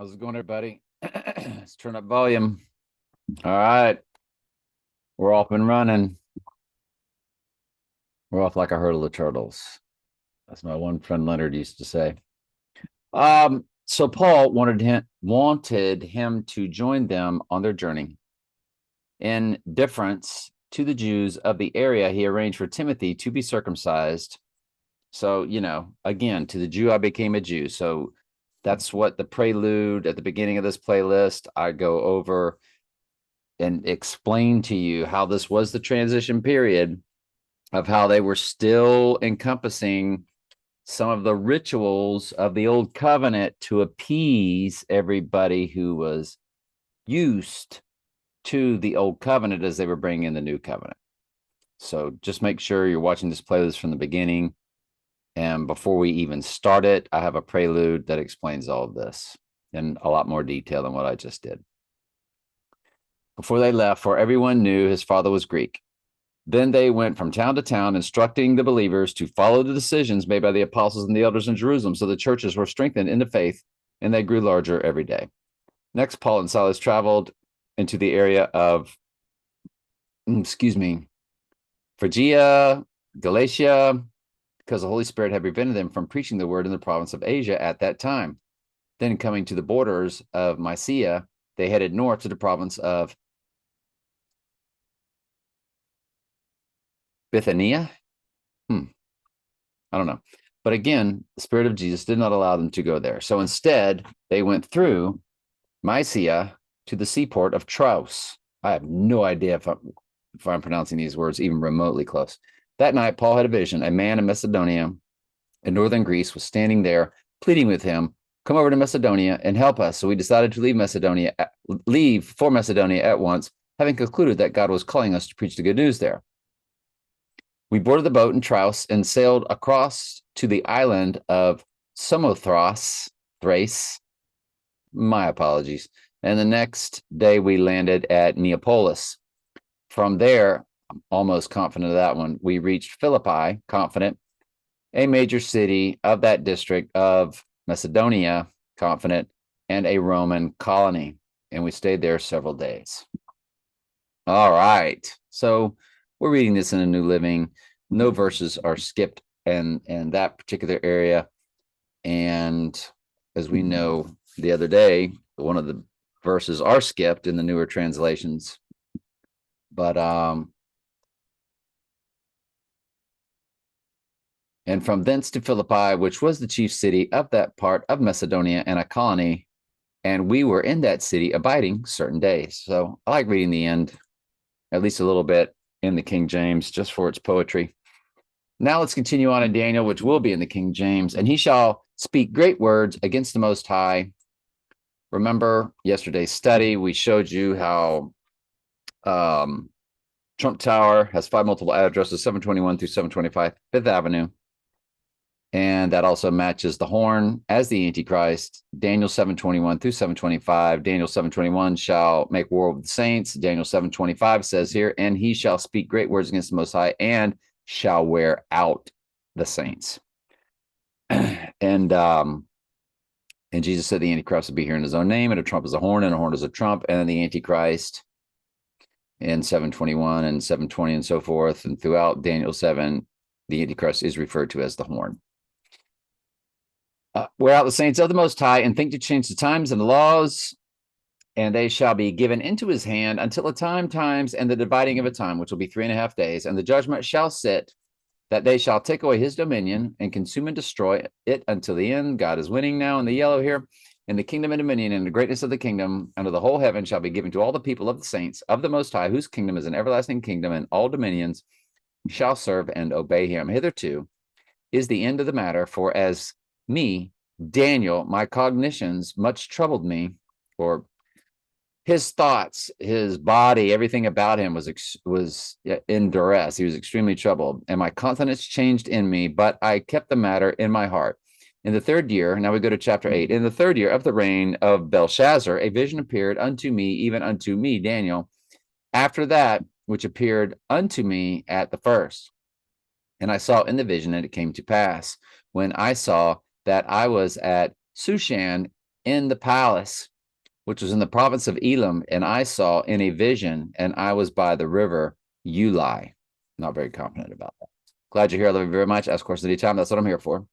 How's it going, everybody? Let's turn up volume. All right. We're off and running. We're off like a herd of turtles. That's my one friend Leonard used to say. So Paul wanted him to join them on their journey. In deference to the Jews of the area, he arranged for Timothy to be circumcised. So, again, to the Jew, I became a Jew. So that's what the prelude at the beginning of this playlist, I go over and explain to you how this was the transition period of how they were still encompassing some of the rituals of the old covenant to appease everybody who was used to the old covenant as they were bringing in the new covenant. So just make sure you're watching this playlist from the beginning. And before we even start it, I have a prelude that explains all of this in a lot more detail than what I just did. Before they left, for everyone knew his father was Greek. Then they went from town to town, instructing the believers to follow the decisions made by the apostles and the elders in Jerusalem. So the churches were strengthened in the faith, and they grew larger every day. Next, Paul and Silas traveled into the area of, Phrygia, Galatia, because the Holy Spirit had prevented them from preaching the word in the province of Asia at that time. Then, coming to the borders of Mysia, they headed north to the province of Bithynia. I don't know. But again, the Spirit of Jesus did not allow them to go there. So instead, they went through Mysia to the seaport of Troas. I have no idea if I'm pronouncing these words even remotely close. That night, Paul had a vision. A man in Macedonia, in northern Greece, was standing there pleading with him, "Come over to Macedonia and help us." So we decided to leave for Macedonia at once, having concluded that God was calling us to preach the good news there. We boarded the boat in Troas and sailed across to the island of Samothrace, Thrace. My apologies. And the next day we landed at Neapolis. From there, I'm almost confident of that one, we reached Philippi, confident, a major city of that district of Macedonia, confident, and a Roman colony. And we stayed there several days. All right. So we're reading this in a New Living. No verses are skipped in that particular area. And as we know the other day, one of the verses are skipped in the newer translations. But and from thence to Philippi, which was the chief city of that part of Macedonia and a colony, and we were in that city abiding certain days. So I like reading the end, at least a little bit, in the King James, just for its poetry. Now let's continue on in Daniel, which will be in the King James. And he shall speak great words against the Most High. Remember yesterday's study, we showed you how Trump Tower has 5 multiple addresses, 721 through 725 Fifth Avenue. And that also matches the horn as the Antichrist. Daniel 721 through 725. Daniel 721 shall make war with the saints. Daniel 725 says here, and he shall speak great words against the Most High and shall wear out the saints. And Jesus said the Antichrist will be here in his own name, and a trump is a horn, and a horn is a trump, and the Antichrist in 721 and 720 and so forth. And throughout Daniel 7, the Antichrist is referred to as the horn. Wear out the saints of the Most High and think to change the times and the laws, and they shall be given into his hand until the times, and the dividing of a time, which will be 3.5 days. And the judgment shall sit, that they shall take away his dominion and consume and destroy it until the end. God is winning now in the yellow here. And the kingdom and dominion and the greatness of the kingdom under the whole heaven shall be given to all the people of the saints of the Most High, whose kingdom is an everlasting kingdom, and all dominions shall serve and obey him. Hitherto is the end of the matter, for as me, Daniel, my cognitions much troubled me, or his thoughts, his body, everything about him was in duress. He was extremely troubled, and my countenance changed in me, but I kept the matter in my heart. In the 3rd year, now we go to chapter 8. In the 3rd year of the reign of Belshazzar, a vision appeared unto me, even unto me, Daniel, after that which appeared unto me at the first. And I saw in the vision, and it came to pass, when I saw that I was at Shushan in the palace, which was in the province of Elam, and I saw in a vision, and I was by the river Ulai. Not very confident about that. Glad you're here. I love you very much. Ask questions anytime. That's what I'm here for.